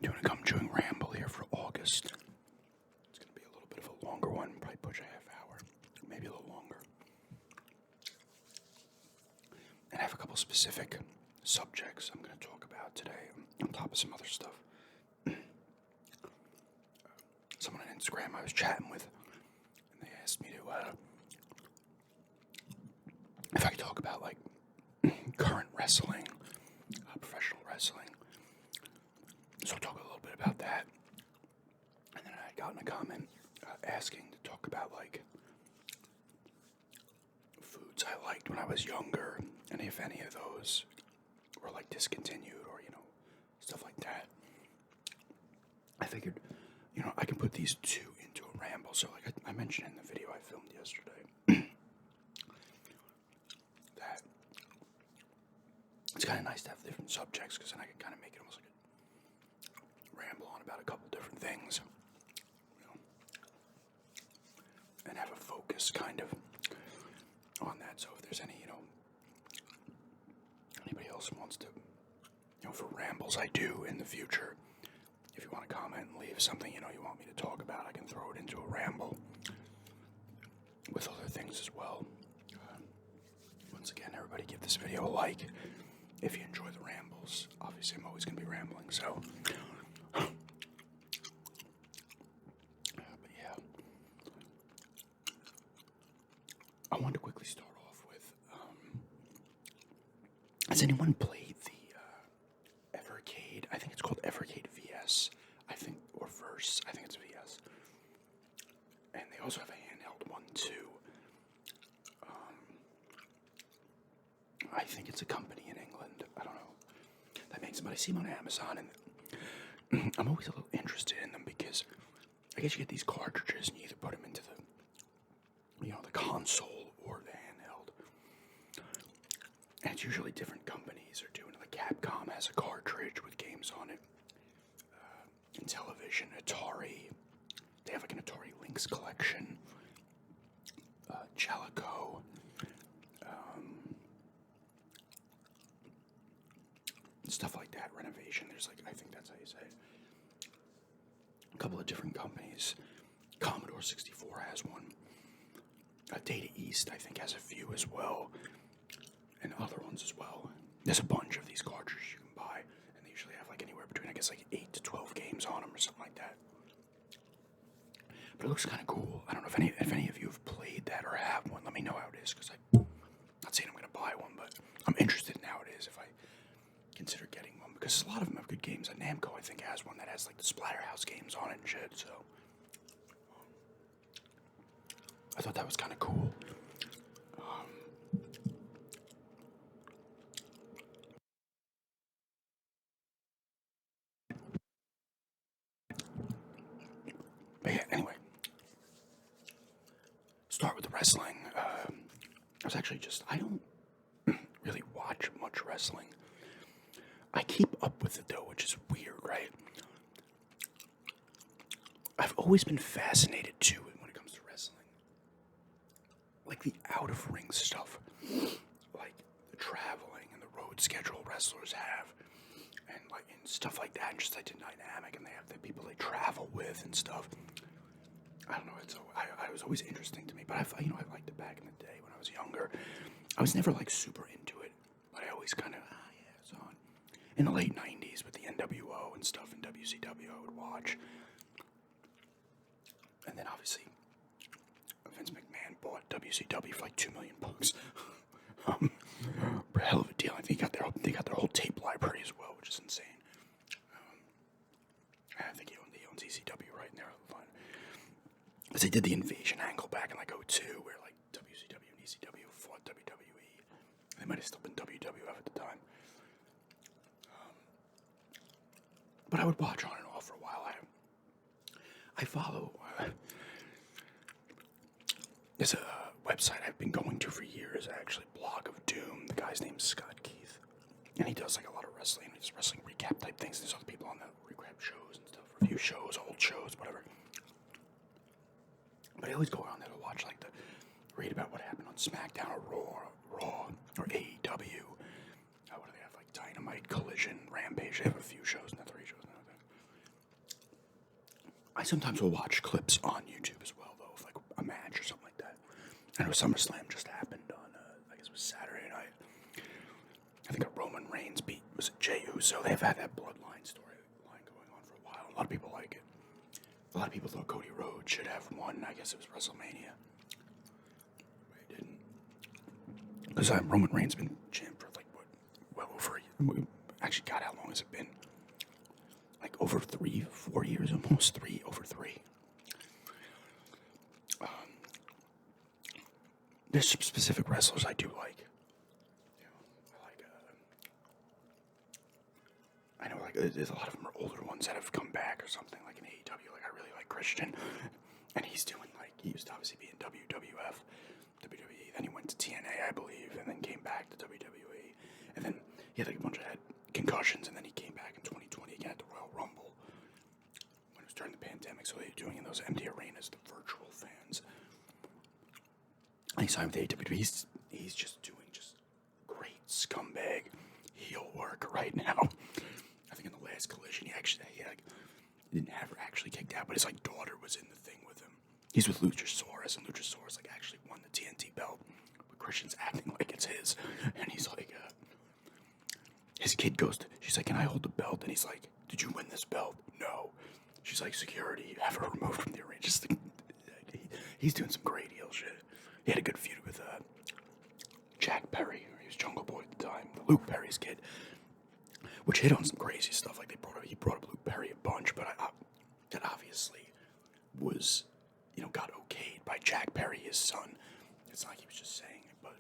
doing a gum chewing ramble here for August. It's going to be a little bit of a longer one, probably push a half hour, maybe a little longer. And I have a couple specific subjects I'm going to talk about today, on top of some other stuff. Someone on Instagram I was chatting with, and they asked me to, if I could talk about, like, current wrestling, professional wrestling. So I'll talk a little bit about that. And then I got in a comment asking to talk about, like, foods I liked when I was younger, and if any of those were, like, discontinued or, stuff like that. I figured, I can put these two into a ramble. So, like I mentioned in the video I filmed yesterday, that it's kind of nice to have different subjects, because then I can kind of make it almost like a ramble on about a couple different things, and have a focus kind of on that. So if there's any, anybody else wants to, for rambles I do in the future, if you want to comment and leave something, you want me to talk about, I can throw it into a ramble with other things as well. Once again, everybody give this video a like if you enjoy the rambles. Obviously, I'm always going to be rambling, so. But yeah. I wanted to quickly start off with, has anyone played the Evercade? I think it's called Evercade VS, or Verse. I think it's VS. And they also have a handheld one too. I think it's a company in England. I don't know. That makes them, but I see them on Amazon, and I'm always a little interested in them, because I guess you get these cartridges and you either put them into the, the console or the handheld. And it's usually different companies are doing it. Like Capcom has a cartridge with games on it. Intellivision, Atari, they have like an Atari Lynx collection. Chalico. Stuff like that, Renovation. There's I think that's how you say it. A couple of different companies. Commodore 64 has one. Data East, I think, has a few as well. And other ones as well. There's a bunch of these cartridges you can buy, and they usually have anywhere between, I guess, 8 to 12 games on them or something like that. But it looks kind of cool. I don't know if any of you have played that or have one. Let me know how it is, because I'm not saying I'm going to buy one, but I'm interested in how it is if I consider getting one, because a lot of them have good games. Namco, I think, has one that has the Splatterhouse games on it and shit, so I thought that was kind of cool. But yeah, anyway, start with the wrestling. I was actually I don't really watch much wrestling. I keep up with it though, which is weird, right? I've always been fascinated too when it comes to wrestling. Like the out of ring stuff, like the traveling and the road schedule wrestlers have, and stuff like that, and just the dynamic, and they have the people they travel with and stuff. I don't know. It was always interesting to me, but I liked it back in the day when I was younger. I was never super into it, but I always kind of it's on. In the late '90s with the NWO and stuff in WCW, I would watch, and then obviously Vince McMahon bought WCW for $2 million. For a hell of a deal. I think they got their whole tape library as well, which is insane. I think he owns ECW right in there. Because they did the invasion angle back in 2002, where WCW and ECW fought WWE. They might have still been WWF at the time. But I would watch on and off for a while. I follow. There's a website I've been going to for years, actually, Blog of Doom. The guy's name's Scott Keith. And he does a lot of wrestling. He does wrestling recap type things. There's other people on that recap shows and stuff, review shows, old shows, whatever. But I always go on there to watch, read about what happened on SmackDown or Raw or AEW. What do they have? Dynamite, Collision, Rampage. They have a few shows, not 3 shows now. I sometimes will watch clips on YouTube as well, though, of like a match or something like that. I know SummerSlam just happened on, I guess it was Saturday night. I think a Roman Reigns beat, was it Jey Uso? They've had that bloodline storyline going on for a while. A lot of people like it. A lot of people thought Cody Rhodes should have won. I guess it was WrestleMania. But he didn't. Because Roman Reigns been champ for like, what, well over a year. Actually, God, how long has it been? Like over 4 years almost. Over three. There's some specific wrestlers I do like. I know, like, there's a lot of them are older ones that have come back or something, like in AEW. Like, I really like Christian, and he's doing, like, he used to obviously be in WWF, WWE, then he went to TNA, I believe, and then came back to WWE, and then he had, like, a bunch of head concussions, and then he came back in 2020 again at the Royal Rumble, when it was during the pandemic, so they were doing in those empty arenas, the virtual fans. And he signed with AEW. He's just doing just great scumbag heel work right now. I think in the last Collision, he didn't have her actually kicked out, but his like daughter was in the thing with him. He's with Luchasaurus, and Luchasaurus like actually won the TNT belt, but Christian's acting like it's his, and he's like, his kid she's like, "Can I hold the belt?" And he's like, "Did you win this belt?" "No." She's like, "Security, have her removed from the arena." He's doing some great heel shit. He had a good feud with Jack Perry, or he was Jungle Boy at the time, Luke Perry's kid, which hit on some crazy stuff. Like he brought up Luke Perry a bunch, but that obviously was, got okayed by Jack Perry, his son. It's not like he was just saying it, but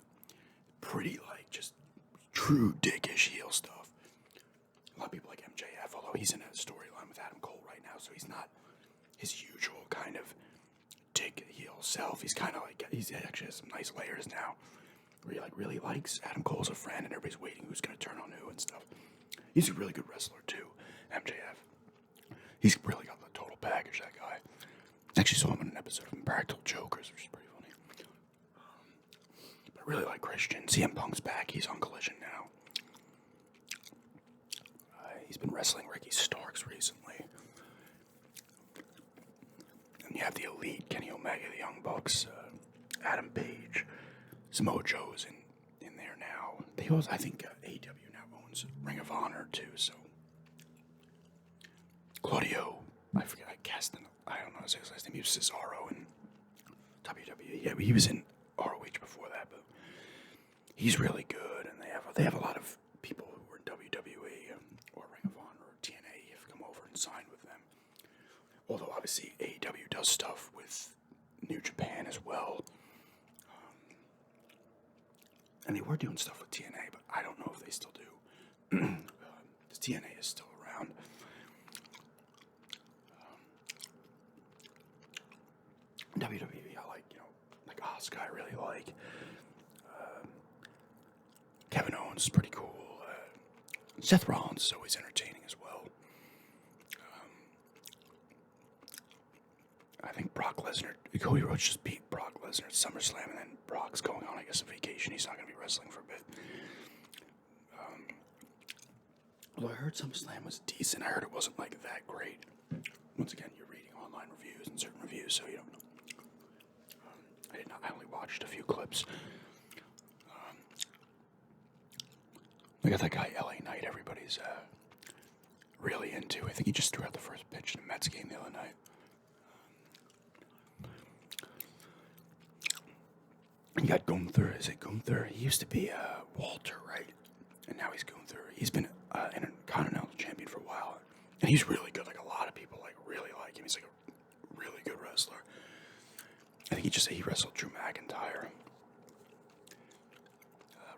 pretty like just true dickish heel stuff. A lot of people like MJF, although he's in a storyline with Adam Cole right now, so he's not his usual kind of dick heel self. He's kind of like, he actually has some nice layers now, where he like really likes Adam Cole as a friend, and everybody's waiting who's going to turn on who and stuff. He's a really good wrestler too, MJF. He's really got the total package, that guy. I actually saw him in an episode of Impractical Jokers, which is pretty funny. But I really like Christian. CM Punk's back. He's on Collision now. He's been wrestling Ricky Starks recently. And you have the Elite, Kenny Omega, the Young Bucks, Adam Page, Samoa Joe's in there now. They also, I think AEW now owns Ring of Honor too, so. Claudio, I forget, I don't know his last name, he was Cesaro in WWE. Yeah, he was in ROH before that, but he's really good, and they have a lot of people who were in WWE or Ring of Honor or TNA have come over and signed with them. Although obviously AEW does stuff with New Japan as well. And they were doing stuff with TNA, but I don't know if they still do. Because TNA is still around. WWE, I like, like Asuka, I really like. Kevin Owens is pretty cool. Seth Rollins is always entertaining as well. I think Brock Lesnar, Cody Rhodes just beat Brock Lesnar at SummerSlam, and then Brock's going on, I guess, a vacation. He's not going to be wrestling for a bit. Although I heard SummerSlam was decent. I heard it wasn't, like, that great. Once again, you're reading online reviews and certain reviews, so you don't know. I only watched a few clips. Look at that guy, LA Knight, everybody's really into. I think he just threw out the first pitch in the Mets game the other night. You got Gunther. Is it Gunther? He used to be Walter, right? And now he's Gunther. He's been an Intercontinental Champion for a while. And he's really good. Like, a lot of people really like him. He's like a really good wrestler. I think he wrestled Drew McIntyre.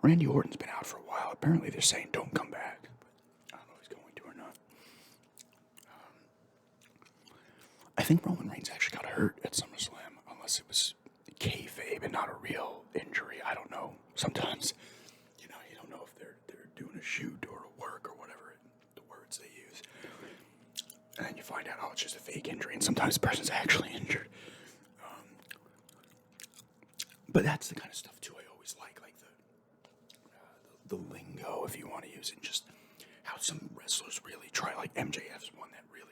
Randy Orton's been out for a while. Apparently they're saying don't come back. But I don't know if he's going to or not. I think Roman Reigns actually got hurt at SummerSlam, unless it was kayfabe and not a real injury. I don't know. Sometimes, you don't know if they're doing a shoot or a work or whatever, the words they use. And then you find out, it's just a fake injury, and sometimes the person's actually injured. But that's the kind of stuff, too, I always like the lingo, if you want to use it, and just how some wrestlers really try, like MJF's one that really,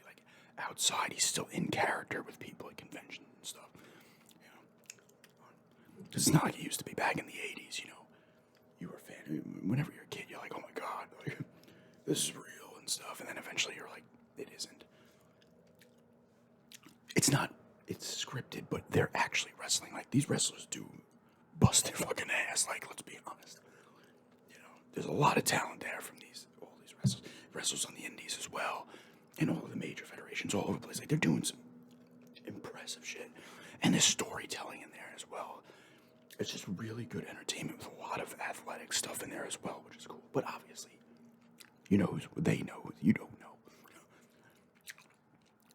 outside, he's still in character with people at conventions and stuff. You know, 'cause it's not like it used to be back in the '80s. You know, you were a fan. Whenever you're a kid, you're like, oh my god, like, this is real and stuff. And then eventually, you're like, it isn't. It's not. It's scripted, but they're actually wrestling. Like these wrestlers do bust their fucking ass. Like, let's be honest. You know, there's a lot of talent there from all these wrestlers on the indies as well, and all of the major federations all over the place. Like they're doing some impressive shit, and there's storytelling in there as well. It's just really good entertainment with a lot of athletic stuff in there as well, which is cool. But obviously, you know they know who you don't know.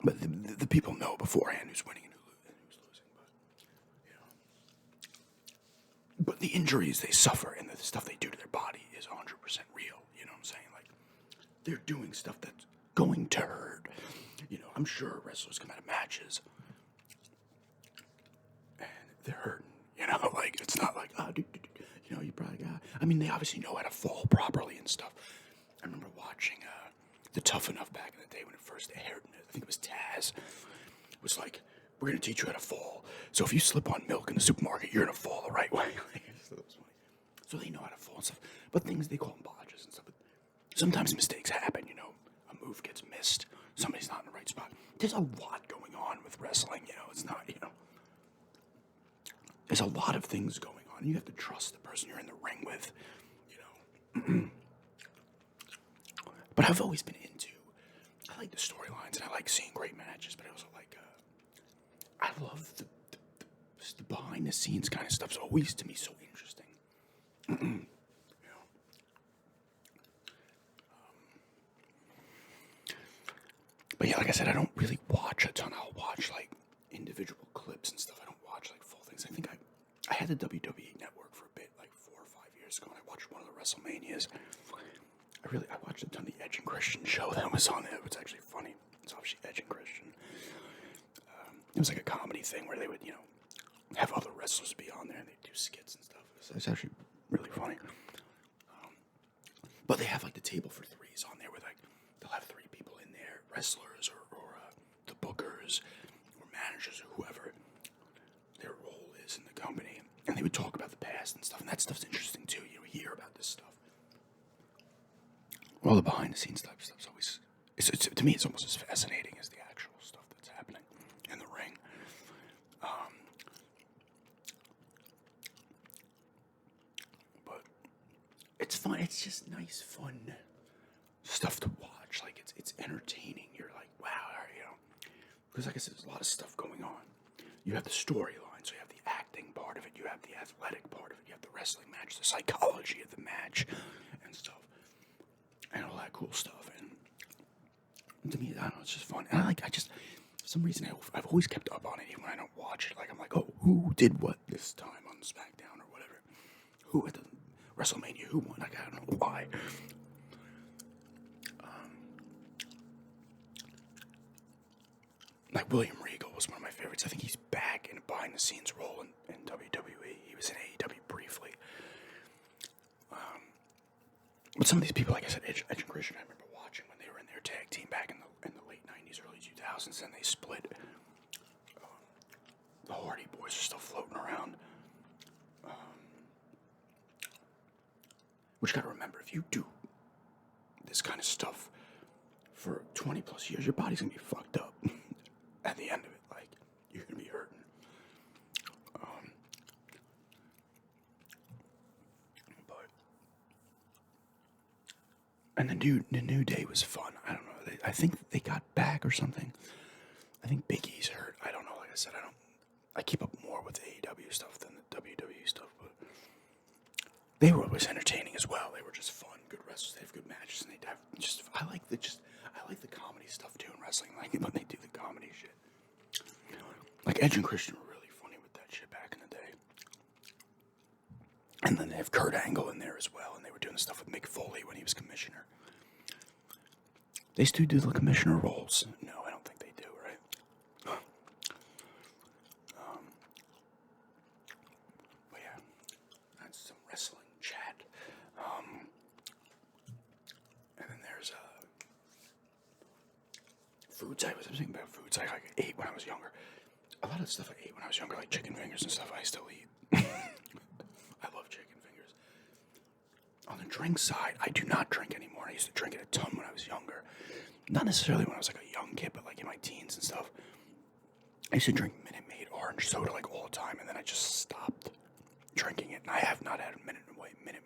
But the people know beforehand who's winning and who's losing. But the injuries they suffer and the stuff they do to their body is 100% real. You know what I'm saying? Like, they're doing stuff that's going to hurt. You know, I'm sure wrestlers come out of matches and they're hurting. You know, like, it's not like, you know, you probably got... I mean, they obviously know how to fall properly and stuff. I remember watching the Tough Enough back in the day when it first aired. I think it was Taz. It was like, we're going to teach you how to fall. So if you slip on milk in the supermarket, you're going to fall the right way. So they know how to fall and stuff. But things, they call them botches and stuff. But sometimes mistakes happen, you know. A move gets missed. Somebody's not in the right spot. There's a lot going on with wrestling, you know. It's not, you know. There's a lot of things going on. You have to trust the person you're in the ring with, you know. But I've always been into, I like the storylines and I like seeing great matches, but I also like, I love the behind the scenes kind of stuff. It's always, to me, so interesting. You know? But yeah, like I said, I don't really watch a ton. I'll watch like individual clips and stuff. I don't watch like full things. I think I had the WWE Network for a bit, like 4 or 5 years ago, and I watched one of the WrestleManias. I watched a ton of the Edge and Christian show that was on there. It was actually funny. It's obviously Edge and Christian. It was like a comedy thing where they would, you know, have other wrestlers be on there and they'd do skits and stuff. It's actually really funny. But they have like the table for threes on there where like they'll have 3 people in there, wrestlers or the bookers or managers or whoever their role is in the company. And they would talk about the past and stuff. And that stuff's interesting too. You hear about this stuff. Well, the behind-the-scenes stuff's always... to me, it's almost as fascinating as the actual stuff that's happening in the ring. But it's fun. It's just nice, fun stuff to watch. Like, it's entertaining. You're like, wow, you know. Because, like I said, there's a lot of stuff going on. You have the storyline, so you have the acting part of it. You have the athletic part of it. You have the wrestling match, the psychology of the match, and stuff. And all that cool stuff, and to me, I don't know, it's just fun. And for some reason, I've always kept up on it, even when I don't watch it. Like, I'm like, oh, who did what this time on SmackDown or whatever? Who at the WrestleMania, who won? Like, I don't know why. Like, William Regal was one of my favorites. I think he's back in a behind-the-scenes role in WWE. He was in AEW briefly. But some of these people, like I said, Edge and Christian, I remember watching when they were in their tag team back in the late 90s, early 2000s, and they split. The Hardy Boys are still floating around. Which you gotta remember, if you do this kind of stuff for 20 plus years, your body's gonna be fucked up at the end of it. Like, you're gonna be hurting. And the New Day was fun. I don't know. I think they got back or something. I think Big E's hurt. I don't know. Like I said, I keep up more with AEW stuff than the WWE stuff, but they were always entertaining as well. They were just fun, good wrestlers. They have good matches, and they have just. I like the comedy stuff too in wrestling. Like when they do the comedy shit. Like Edge and Christian were really funny with that shit back in the day. And then they have Kurt Angle in there as well, and they were doing stuff with Mick Foley when he was commissioner. They still do the commissioner roles. No, I don't think they do, right? But yeah, that's some wrestling chat. And then there's foods I was thinking about foods I like ate when I was younger. A lot of stuff I ate when I was younger, like chicken fingers and stuff, I still eat. I love chicken fingers. On the drink side, I do not drink anymore. I used to drink it a ton when I was younger. Not necessarily when I was like a young kid, but like in my teens and stuff. I used to drink Minute Maid orange soda like all the time, and then I just stopped drinking it. And I have not had a Minute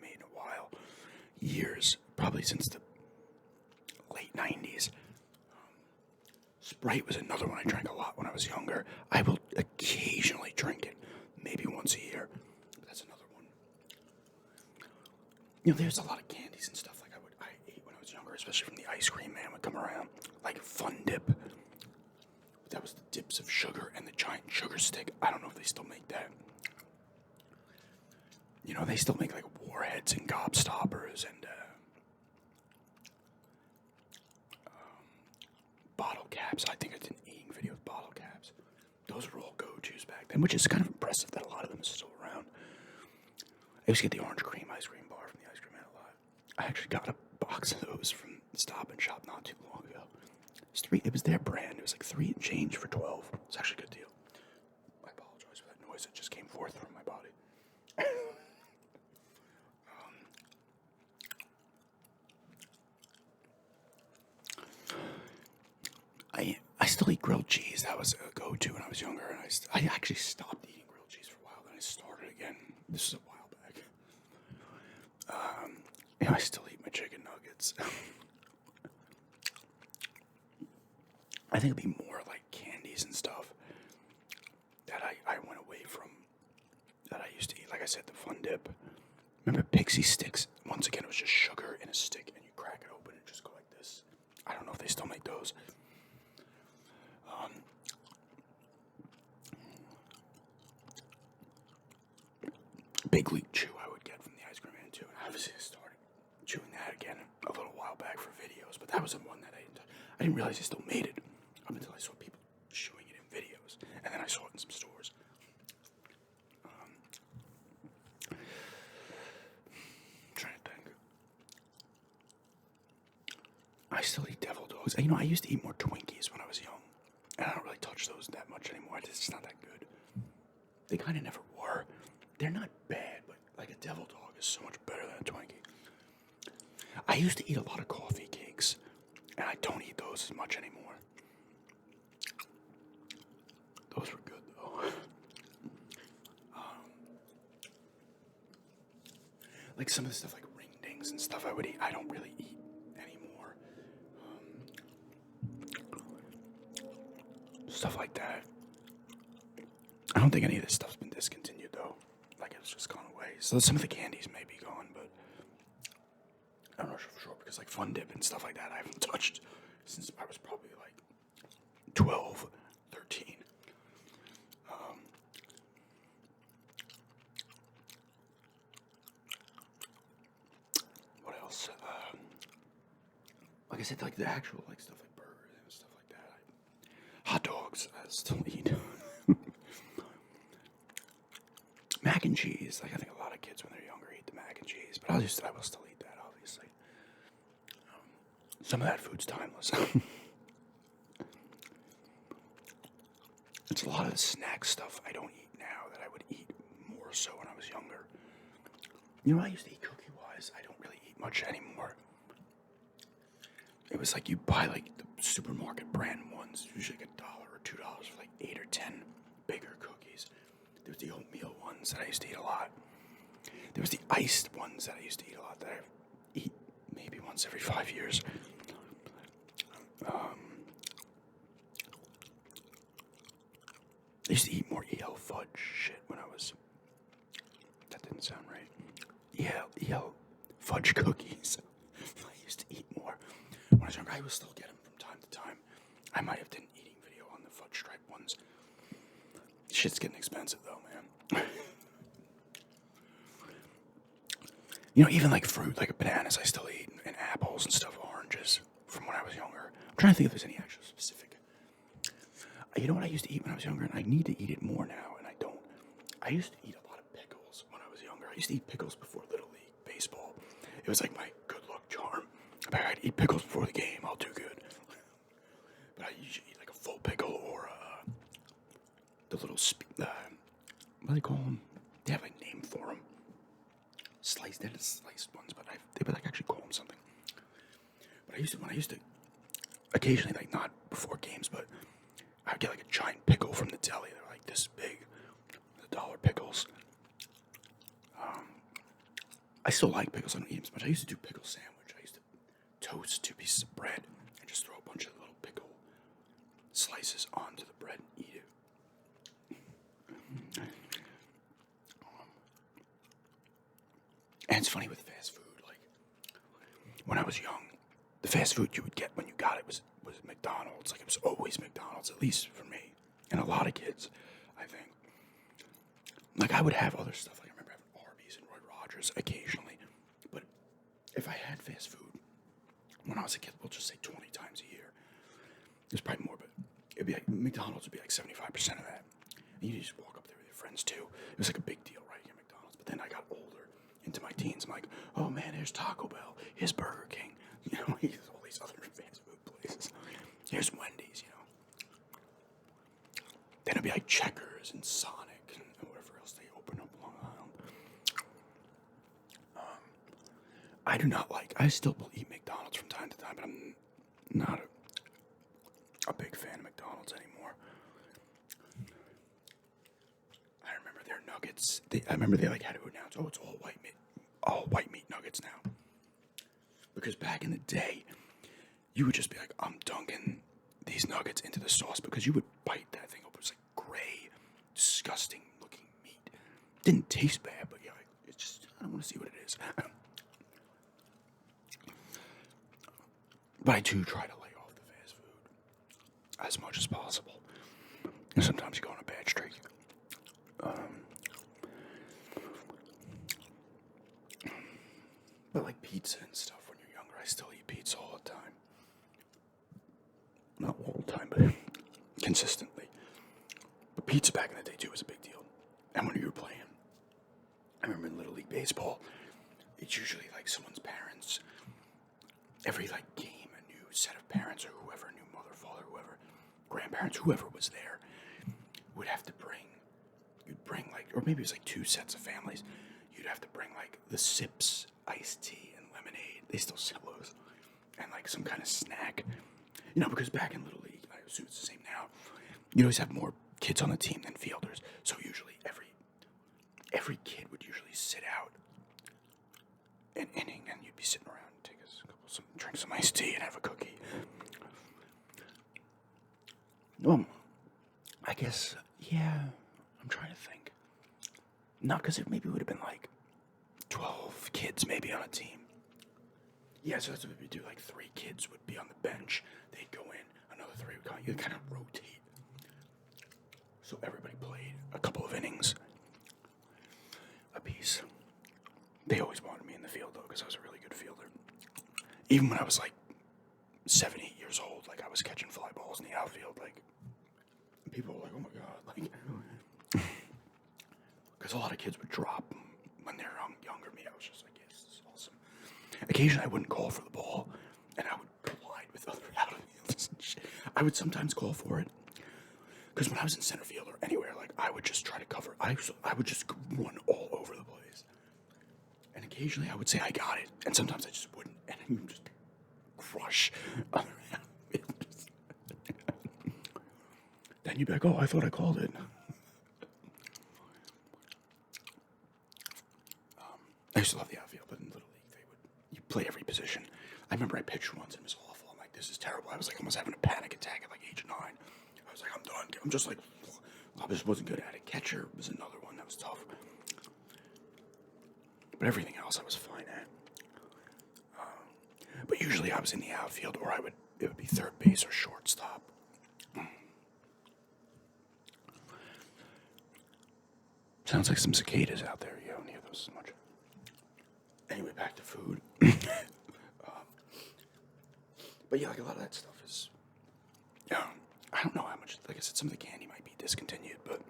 Maid in a while. Years, probably since the late 90s. Sprite was another one I drank a lot when I was younger. I will occasionally drink it, maybe once a year. But that's another one. You know, there's a lot of candies and stuff like I ate when I was younger, especially from the ice cream man would come around. Like Fun Dip. That was the dips of sugar and the giant sugar stick. I don't know if they still make that. You know, they still make like Warheads and Gobstoppers and bottle caps. I think I did an eating video with bottle caps. Those were all go-tos back then, which is kind of impressive that a lot of them are still around. I used to get the orange cream ice cream bar from the ice cream man a lot. I actually got a box of those from Stop and Shop not too long ago. It was their brand. It was like 3 and change for 12. It's actually a good deal. I apologize for that noise that just came forth from my body. I still eat grilled cheese. That was a go-to when I was younger, and I actually stopped eating grilled cheese for a while. Then I started again. This is a while back. You know, I still eat my chicken nuggets. I think it'd be more like candies and stuff that I went away from, that I used to eat. Like I said, the Fun Dip. Remember Pixie Sticks? Once again, it was just sugar in a stick, and you crack it open and just go like this. I don't know if they still make those. Big League Chew I would get from the ice cream man too, and obviously I started chewing that again a little while back for videos, but that was the one that I didn't realize they still made it up until I saw people chewing it in videos, and then I saw it in some stores. I'm trying to think. I still eat Devil Dogs. You know, I used to eat more Twinkies when I was young, and I don't really touch those that much anymore. It's just not that good. They kind of never were. They're not bad, but like a Devil Dog is so much better than a Twinkie. I used to eat a lot of coffee cakes, and I don't eat those as much anymore. Those were good, though. Like some of the stuff like ring dings and stuff I would eat, I don't really eat anymore. Stuff like that. I don't think any of this stuff's been discontinued, though. Like, it's just gone away. So some of the candies may be gone, but I'm not sure because like Fun Dip and stuff like that I haven't touched since I was probably like 12, 13. What else? Like I said, like the actual like stuff like burgers and stuff like that. Hot dogs, I still eat. Mac and cheese. Like I think a lot of kids when they're younger eat the mac and cheese, but I will still eat that, obviously. Some of that food's timeless. It's a lot of the snack stuff I don't eat now that I would eat more so when I was younger. You know, I used to eat Cookie Wise. I don't really eat much anymore. It was like you buy like the supermarket brand ones, usually like $1 or $2 for like 8 or 10 bigger cookies. There was the oatmeal ones that I used to eat a lot. There was the iced ones that I used to eat a lot that I eat maybe once every 5 years. I used to eat more EL fudge shit when I was... That didn't sound right. EL fudge cookies. I used to eat more when I was younger. I will still get them from time to time. I might have done an eating video on the fudge stripe ones. Shit's getting expensive though, man. You know, even like fruit, like bananas I still eat, and apples and stuff, oranges, from when I was younger. I'm trying to think if there's any actual specific. You know what I used to eat when I was younger, and I need to eat it more now, and I don't. I used to eat a lot of pickles when I was younger. I used to eat pickles before Little League baseball. It was like my good luck charm. If I'd eat pickles before the game, I'll do good. But I usually eat like a full pickle or the little what do they call them? They have a name for them. Sliced, they're the sliced ones, but they would like actually call them something. But when I used to occasionally, like not before games, but I'd get like a giant pickle from the deli. They're like this big, the dollar pickles. I still like pickles. I don't eat them as much. I used to do pickle sandwich. I used to toast 2 pieces of bread and just throw a bunch of little pickle slices onto the bread and eat it. And it's funny with fast food. Like when I was young, the fast food you would get when you got it was McDonald's. Like it was always McDonald's, at least for me and a lot of kids, I think. Like I would have other stuff. Like I remember having Arby's and Roy Rogers occasionally, but if I had fast food when I was a kid, we'll just say 20 times a year. There's probably more, but it'd be like McDonald's would be like 75% of that. And you just walk up there with your friends too. It was like a big deal, right? At McDonald's. But then I got older, into my teens. I'm like, oh man, here's Taco Bell, here's Burger King, you know, here's all these other fast food places. Here's Wendy's, you know. Then it'd be like Checkers and Sonic and whatever else they open up Long Island. I do not like. I still will eat McDonald's from time to time, but I'm not a big fan of McDonald's anymore. I remember their nuggets. I remember they like had to announce, oh, it's all white meat nuggets now. Because back in the day, you would just be like, I'm dunking these nuggets into the sauce, because you would bite that thing up. It was like gray, disgusting looking meat. Didn't taste bad, but yeah, like, it's just, I don't want to see what it is. But I do try to lay off the fast food as much as possible. And sometimes you go on a bad streak. But like pizza and stuff when you're younger, I still eat pizza all the time. Not all the time, but consistently. But pizza back in the day too was a big deal. And when you were playing, I remember in Little League Baseball, it's usually like someone's parents. Every like game, a new set of parents or whoever, new mother, father, whoever, grandparents, whoever was there, would have to you'd bring like, or maybe it was like 2 sets of families. You'd have to bring like the Sips iced tea and lemonade. They still sell those. And like some kind of snack. You know, because back in Little League, I assume it's the same now, you'd always have more kids on the team than fielders. So usually every kid would usually sit out an inning, and you'd be sitting around and drink some iced tea and have a cookie. I guess, yeah, I'm trying to think. No, because it maybe would have been like 12 kids maybe on a team. Yeah, so that's what we do. Like 3 kids would be on the bench. They'd go in. Another 3 would come. You'd kind of rotate. So everybody played a couple of innings apiece. They always wanted me in the field, though, because I was a really good fielder. Even when I was like 7, 8 years old, like I was catching fly balls in the outfield. Like, people were like, oh my God. Like, because a lot of kids would drop when they were younger. Me, I was just like, yes, this is awesome. Occasionally, I wouldn't call for the ball, and I would collide with other outfielders and shit. I would sometimes call for it, because when I was in center field or anywhere, like, I would just try to cover. I would just run all over the place. And occasionally, I would say I got it, and sometimes I just wouldn't, and you just crush other outfielders. Then you'd be like, oh, I thought I called it. I used to love the outfield, but in Little League, you play every position. I remember I pitched once and it was awful. I'm like, this is terrible. I was like almost having a panic attack at like age 9. I was like, I'm done. I'm just like, I just wasn't good at it. Catcher was another one that was tough. But everything else I was fine at. But usually I was in the outfield, or it would be third base or shortstop. Sounds like some cicadas out there. You don't hear those as much. Anyway, back to food. But yeah, like a lot of that stuff is, yeah, I don't know how much, like I said, some of the candy might be discontinued, but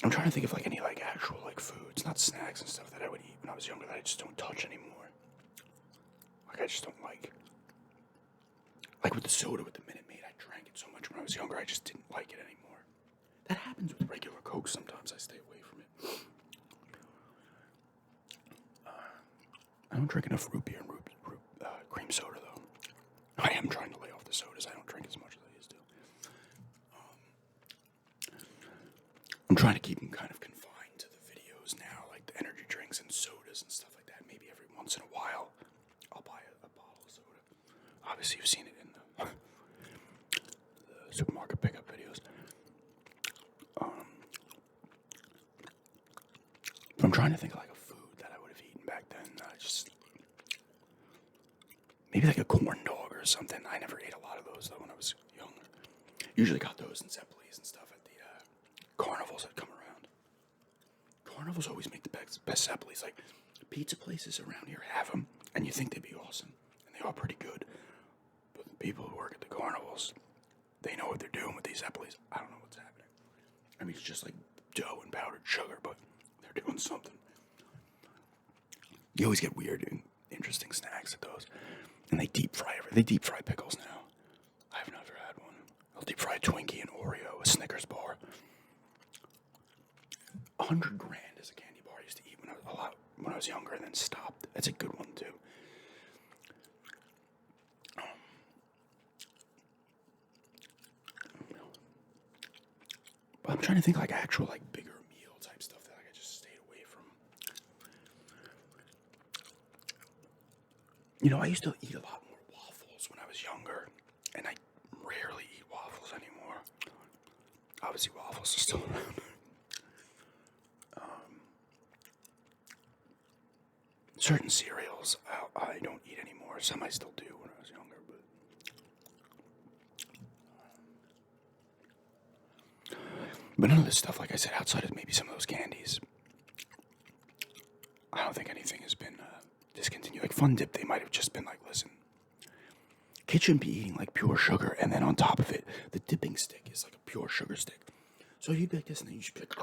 I'm trying to think of like any like actual like foods, not snacks and stuff that I would eat when I was younger that I just don't touch anymore. Like I just don't like. with the soda with the Minute Maid, I drank it so much when I was younger, I just didn't like it anymore. That happens with regular Coke sometimes. I stay away from it. I don't drink enough root beer and cream soda, though. I am trying to lay off the sodas. I don't drink as much as I used to. I'm trying to keep them kind of confined to the videos now, like the energy drinks and sodas and stuff like that. Maybe every once in a while, I'll buy a bottle of soda. Obviously, you've seen it in the supermarket pickup videos. But I'm trying to think of like a food that I would have eaten back then. Maybe like a corn dog or something. I never ate a lot of those though when I was younger. Usually got those in Zeppelis and stuff at the carnivals that come around. Carnivals always make the best Zeppelis. Like pizza places around here have them, and you think they'd be awesome, and they are pretty good. But the people who work at the carnivals, they know what they're doing with these Zeppelis. I don't know what's happening. I mean, it's just like dough and powdered sugar, but they're doing something. You always get weird and interesting snacks at those. And they deep fry everything. They deep fry pickles now. I have never had one. They'll deep fry a Twinkie, an Oreo, a Snickers bar. $100 grand is a candy bar I used to eat when I was younger and then stopped. That's a good one too. But I'm trying to think like actual like bigger meal type stuff that I just stayed away from. You know, I used to eat a lot more waffles when I was younger, and I rarely eat waffles anymore. Obviously, waffles are still around. Certain cereals I don't eat anymore. Some I still do when I was younger, but none of this stuff, like I said, outside of maybe some of those candies, I don't think anything has been discontinued. Like Fun Dip, they might have just been like, listen, kids shouldn't be eating like pure sugar, and then on top of it, the dipping stick is like a pure sugar stick. So you pick this, and then you just pick,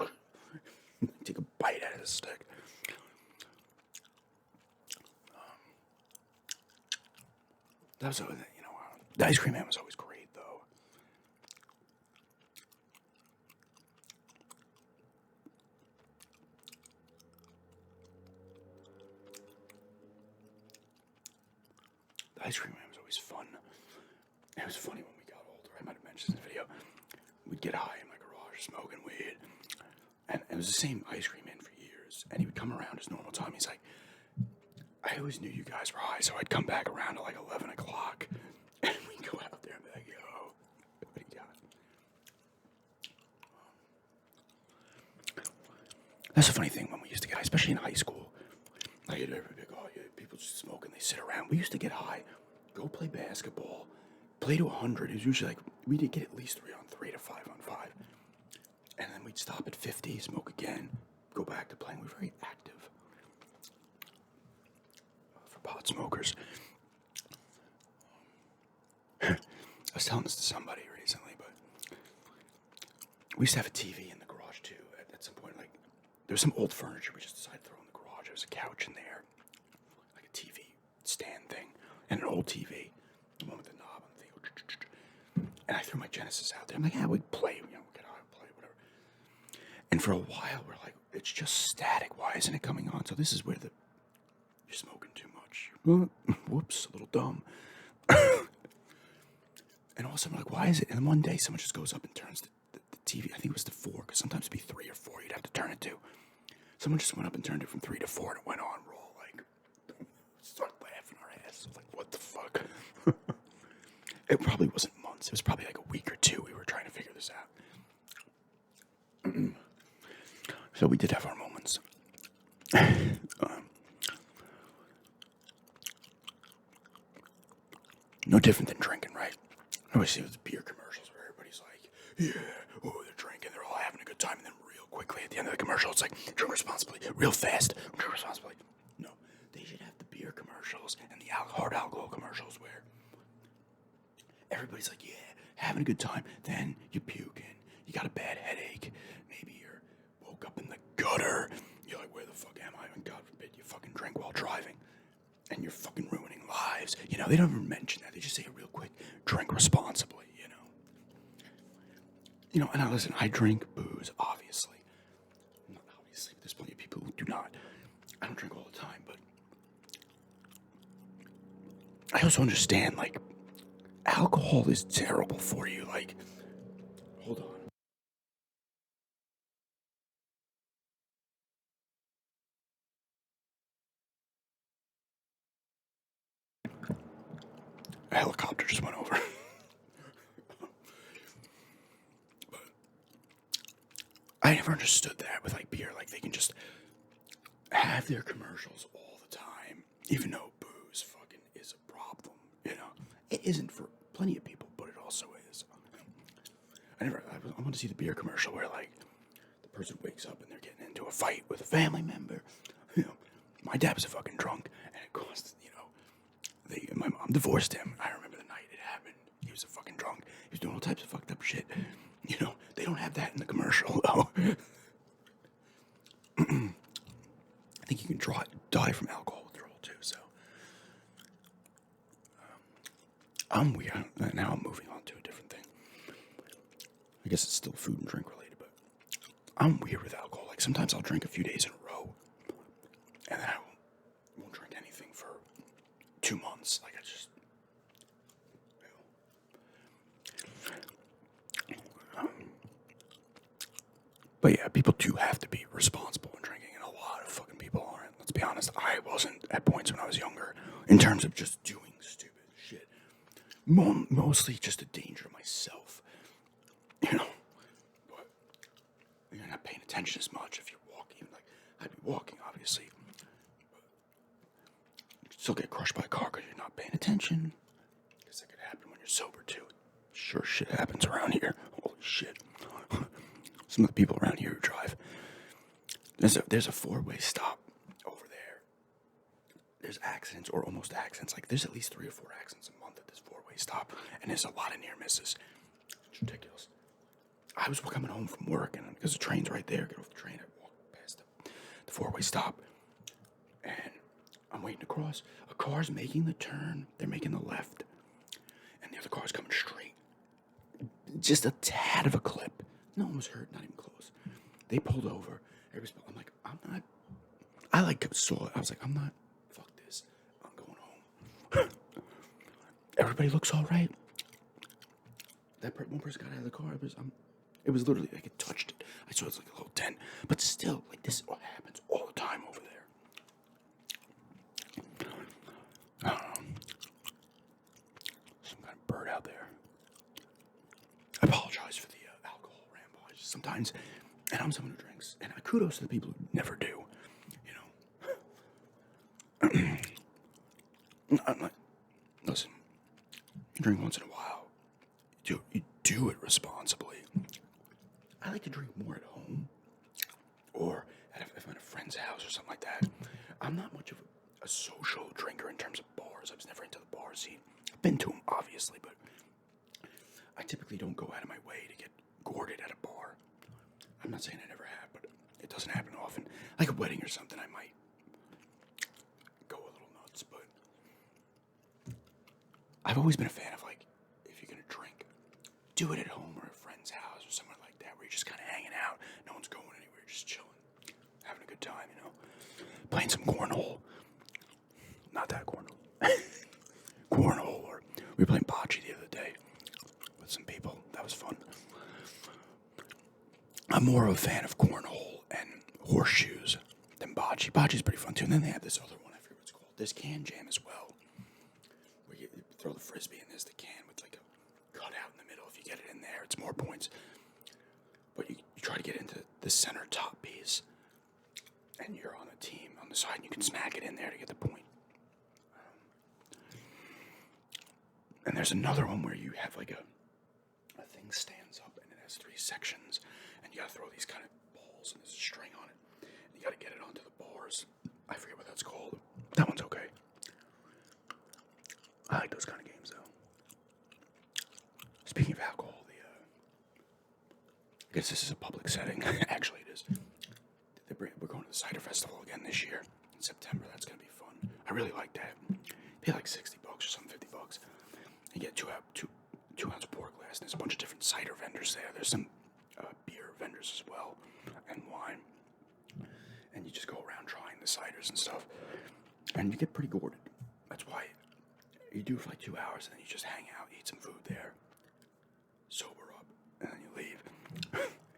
take a bite out of the stick. That was, the ice cream man was always great, though. The ice cream man was always fun. It was funny when we got older. I might have mentioned this video. We'd get high in my garage smoking weed. And it was the same ice cream man for years. And he would come around his normal time. He's like, I always knew you guys were high, so I'd come back around at like 11 o'clock. And we'd go out there and be like, yo, what do you got? That's a funny thing when we used to get high, especially in high school. Like, people just smoke and they sit around. We used to get high, go play basketball, play to 100. It was usually like, we did get at least 3-on-3 to 5-on-5. And then we'd stop at 50, smoke again, go back to playing. We were very active. For pot smokers. I was telling this to somebody recently, but we used to have a TV in the garage too. At some point, like, there was some old furniture we just decided to throw in the garage. There was a couch in there, like a TV stand thing, and an old TV, the one with the knob on the thing. And I threw my Genesis out there. I'm like, yeah, we'd play, get out and play, whatever. And for a while, we're like, it's just static. Why isn't it coming on? So this is where you're smoking too much. Whoops, a little dumb. And all of a sudden, we're like, why is it? And then one day, someone just goes up and turns the TV. I think it was to 4, because sometimes it'd be 3 or 4 you'd have to turn it to. Someone just went up and turned it from 3 to 4, and it went on. We're all like, start laughing our asses. Like, what the fuck? It probably wasn't months. It was probably like a week or 2 we were trying to figure this out. So we did have our moments. No different than drinking, right? I always see those beer commercials where everybody's like, yeah, oh, they're drinking, they're all having a good time, and then real quickly at the end of the commercial, it's like, drink responsibly, real fast, drink responsibly. No, they should have the beer commercials and the hard alcohol commercials where everybody's like, yeah, having a good time, then you're puking, you got a bad headache, maybe you're woke up in the gutter, you're like, where the fuck am I? And God forbid you fucking drink while driving, and you're fucking ruining lives. You know, they don't even mention that. They just say it real quick. Drink responsibly, you know. You know, and now listen, I drink booze, obviously. Not obviously, there's plenty of people who do not. I don't drink all the time, but I also understand, like, alcohol is terrible for you. Like, hold on. A helicopter just went over. But I never understood that with like beer. Like they can just have their commercials all the time, even though booze fucking is a problem. You know, it isn't for plenty of people, but it also is. I want to see the beer commercial where like the person wakes up and they're getting into a fight with a family member. You know, my dad was a fucking drunk, and it caused, you know, my mom divorced him. I remember the night it happened. He was a fucking drunk. He was doing all types of fucked up shit. You know, they don't have that in the commercial though. I think you can die from alcohol withdrawal too. So I'm weird. Now I'm moving on to a different thing. I guess it's still food and drink related, but I'm weird with alcohol. Like sometimes I'll drink a few days in a row, and then I won't drink anything for 2 months. Like I just, but yeah, people do have to be responsible in drinking, and a lot of fucking people aren't. Let's be honest. I wasn't at points when I was younger in terms of just doing stupid shit. Mostly just a danger to myself, you know. But you're not paying attention as much if you're walking. Like I'd be walking, obviously. But you could still get crushed by a car because you're not paying attention. Guess that could happen when you're sober too. Sure, shit happens around here. Holy shit. Some of the people around here who drive. There's a 4-way stop over there. There's accidents or almost accidents. Like there's at least 3 or 4 accidents a month at this 4-way stop, and there's a lot of near misses. It's ridiculous. I was coming home from work, and because the train's right there, get off the train, I walk past the 4-way stop, and I'm waiting to cross. A car's making the turn. They're making the left, and the other car's coming straight. Just a tad of a clip. No one was hurt, not even close. They pulled over. I'm like, I'm not. I like saw it. I was like, I'm not. Fuck this. I'm going home. Everybody looks all right. That one person got out of the car. It was literally like it touched it. I saw it was like a little dent, but still, like this happens all the time over there. Some kind of bird out there. I apologize for the alcohol ramble. Sometimes, and I'm someone who drinks, and kudos to the people who never do. You know, I'm not, listen. You drink once in a while. You do it responsibly. I like to drink more at home, or if I'm at a friend's house or something like that. I'm not much of a social drinker in terms of bars. I was never into the bar scene. I've been to them, obviously, but I typically don't go out of my way to get gourded at a bar. I'm not saying I never have, but it doesn't happen often. Like a wedding or something, I might go a little nuts, but I've always been a fan of, like, if you're gonna drink, do it at home or a friend's house or somewhere like that where you're just kind of hanging out. No one's going anywhere, just chilling, having a good time, you know. Playing some cornhole. Not that cornhole. Cornhole, or we were playing bocce the other day with some people. That was fun. I'm more of a fan of cornhole and horseshoes than bocce. Bocce's pretty fun too. And then they have this other one, I forget what it's called. There's can jam as well, where you throw the frisbee and there's the can with like a cutout in the middle. If you get it in there, it's more points. But you try to get into the center top piece, and you're on a team on the side, and you can smack it in there to get the point. And there's another one where you have like a thing stands up and it has 3 sections, and you gotta throw these kind of balls and there's a string on it, and you gotta get it onto the bars. I forget what that's called. That one's okay. I like those kind of games though. Speaking of alcohol, I guess this is a public setting. Actually, it is. We're going to the Cider Festival again this year in September. That's gonna be fun. I really like that. They're like $60 or something, $50. You get two ounce pour glass, and there's a bunch of different cider vendors there. There's some beer vendors as well, and wine. And you just go around trying the ciders and stuff, and you get pretty gourded. That's why you do it for like 2 hours, and then you just hang out, eat some food there, sober up, and then you leave.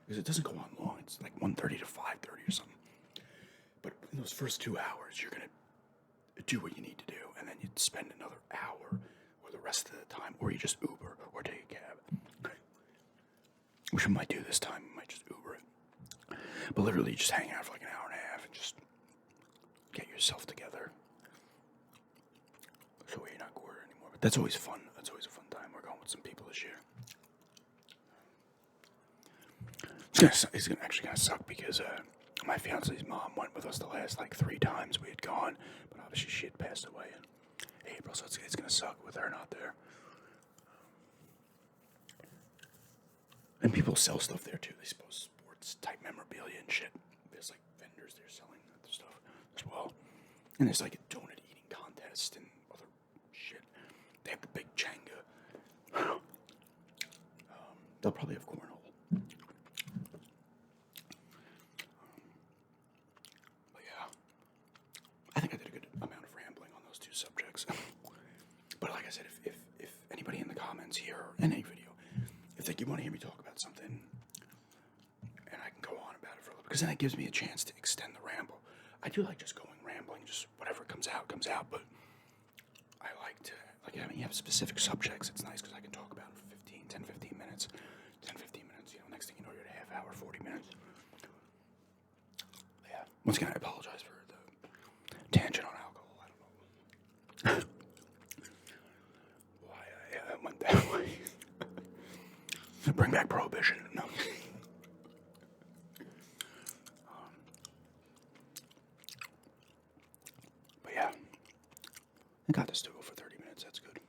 Because it doesn't go on long. It's like 1:30 to 5:30 or something. But in those first 2 hours, you're gonna do what you need to do, and then you spend another hour or the rest of the time, or you just Uber or take a cab. Which we might do this time. We might just Uber it. But literally, you just hang out for like an hour and a half and just get yourself together. So you're not quarter anymore. But that's always fun. That's always a fun time. We're going with some people this year. It's actually gonna suck because my fiance's mom went with us the last like 3 times we had gone, but obviously she had passed away in April, so it's gonna suck with her not there. And people sell stuff there too. They post sports type memorabilia and shit. There's like vendors there selling that stuff as well. And there's like a donut eating contest and other shit. They have the big Jenga. They'll probably have cornhole. But yeah, I think I did a good amount of rambling on those 2 subjects. But like I said, if anybody in the comments here or in any video, if you want to hear me talk about something, and I can go on about it for a little bit, because then it gives me a chance to extend the ramble. I do like just going rambling, just whatever comes out, but I like to, you have specific subjects. It's nice because I can talk about it for 15 minutes, next thing you know, you're at a half hour, 40 minutes. Yeah, once again, I apologize for the tangent on alcohol. I don't know why I went that way. Bring back prohibition. No. But yeah, I got this to go for 30 minutes. That's good.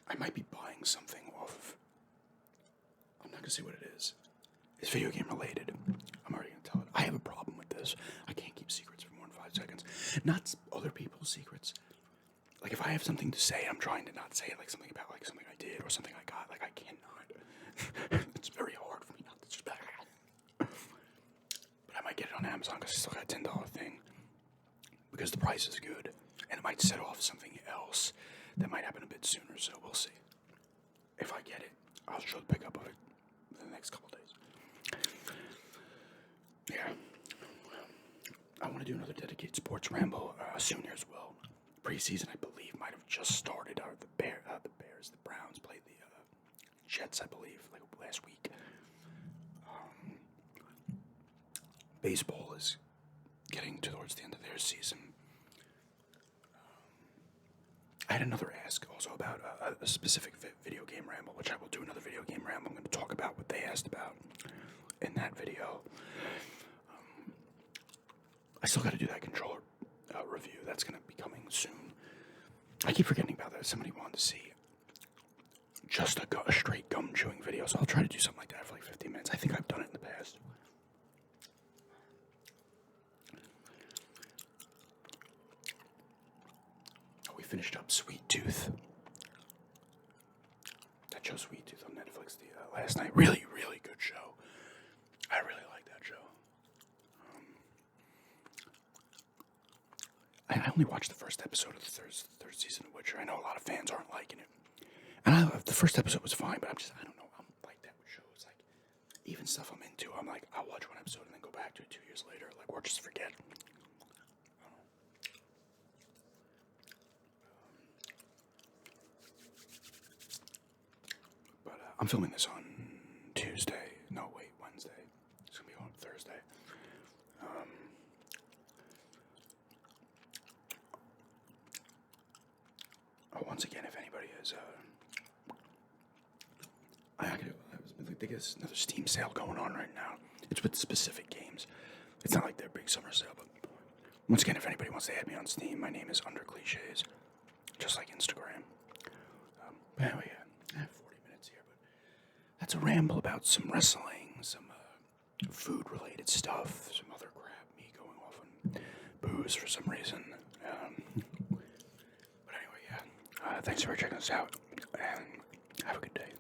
I might be buying something off of. I'm not gonna say what it is. It's video game related. I'm already gonna tell it. I have a problem with this. I can't keep secrets for more than 5 seconds. Not other people's secrets. Like, if I have something to say, I'm trying to not say it, like something about, like, something I did or something I got. Like, I cannot. It's very hard for me not to just be like, but I might get it on Amazon because it's still got a $10 thing. Because the price is good. And it might set off something else that might happen a bit sooner, so we'll see. If I get it, I'll show the pickup of it in the next couple days. Yeah. I want to do another dedicated sports ramble soon here as well. Preseason, I believe, might have just started. The Browns played the Jets, I believe, like last week. Baseball is getting towards the end of their season. I had another ask also about a specific video game ramble, which I will do another video game ramble. I'm going to talk about what they asked about in that video. I still got to do that controller review. That's going to be coming soon. I keep forgetting about that. Somebody wanted to see just a straight gum chewing video, so I'll try to do something like that for like 15 minutes. I think I've done it in the past. We finished up Sweet Tooth. That show Sweet Tooth on Netflix last night. Really, really good show. I really like that show. I only watched the first episode of the third season of Witcher. I know a lot of fans aren't liking it. And the first episode was fine, but I don't know. I'm like that with shows. Like, even stuff I'm into, I'm like, I'll watch one episode and then go back to it 2 years later. Like, or just forget. But I'm filming this on Tuesday. No, wait, Wednesday. It's going to be on Thursday. Once again, if anybody is, there's another Steam sale going on right now. It's with specific games. It's not like their big summer sale, but once again, if anybody wants to add me on Steam, my name is Under Cliches, just like Instagram. But anyway, yeah, I have 40 minutes here, but that's a ramble about some wrestling, some food-related stuff, some other crap, me going off on booze. carbs for some reason. But anyway, yeah. Thanks for checking us out, and have a good day.